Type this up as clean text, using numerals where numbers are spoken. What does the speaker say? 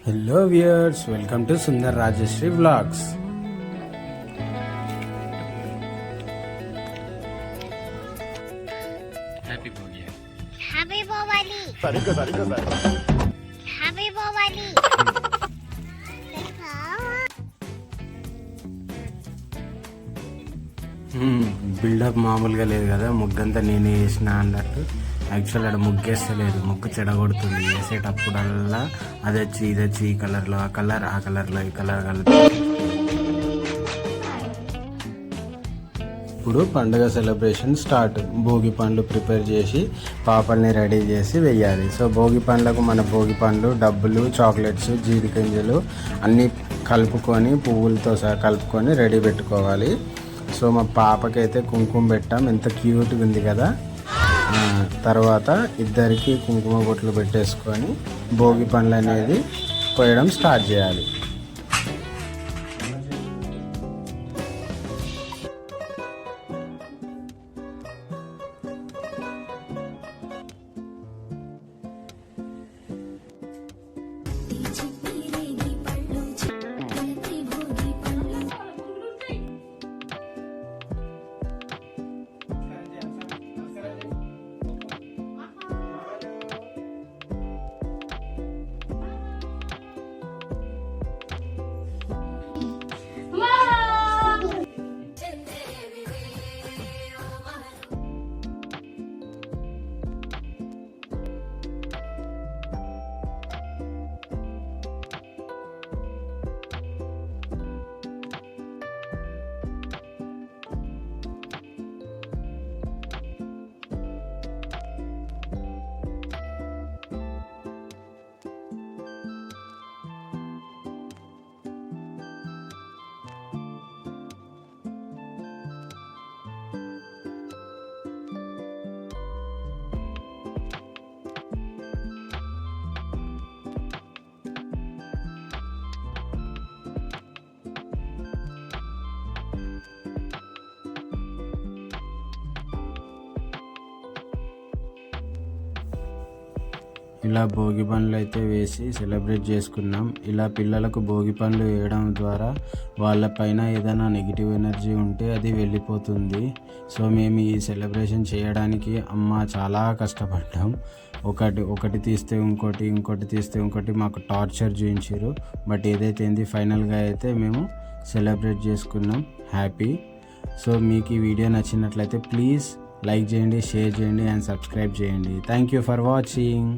Hello viewers, welcome to Sundar Rajashree vlogs. Happy Bhogi. Happy భోవాలి. Happy భోవాలి. Build up మామూలుగా లేదు కదా, ముగ్గంతా నేనే వేసిన అన్నట్టు. యాక్చువల్ అక్కడ ముగ్గేస్తలేదు, ముగ్గు చెడగొడుతుంది. వేసేటప్పుడల్లా అది వచ్చి ఇది వచ్చి ఈ కలర్లో ఆ కలర్, ఆ కలర్లో ఈ కలర్ కలిపి. ఇప్పుడు పండుగ సెలబ్రేషన్ స్టార్ట్. భోగి పండ్లు ప్రిపేర్ చేసి పాపల్ని రెడీ చేసి వెయ్యాలి. సో భోగి పండ్లకు మన భోగి పండ్లు, డబ్బులు, చాక్లెట్స్, జీడిగింజలు అన్నీ కలుపుకొని పువ్వులతో సహా కలుపుకొని రెడీ పెట్టుకోవాలి. సో మా పాపకైతే కుంకుమ పెట్టాం, ఎంత క్యూట్గా ఉంది కదా. తర్వాత ఇద్దరికి కుంకుమ బొట్లు పెట్టేసుకొని భోగి పండ్లు అనేది పోయడం స్టార్ట్ చేయాలి. ఇలా భోగి పండ్లు అయితే వేసి సెలబ్రేట్ చేసుకున్నాం. ఇలా పిల్లలకు భోగి పండ్లు వేయడం ద్వారా వాళ్ళపైన ఏదైనా నెగిటివ్ ఎనర్జీ ఉంటే అది వెళ్ళిపోతుంది. సో మేము ఈ సెలబ్రేషన్ చేయడానికి చాలా కష్టపడ్డాం. ఒకటి తీస్తే ఇంకోటి తీస్తే ఇంకోటి మాకు టార్చర్ చూపించారు. బట్ ఏదైతే ఏంది ఫైనల్గా అయితే మేము సెలబ్రేట్ చేసుకున్నాం హ్యాపీ. సో మీకు ఈ వీడియో నచ్చినట్లయితే ప్లీజ్ లైక్ చేయండి, షేర్ చేయండి అండ్ సబ్స్క్రైబ్ చేయండి. Thank you for watching.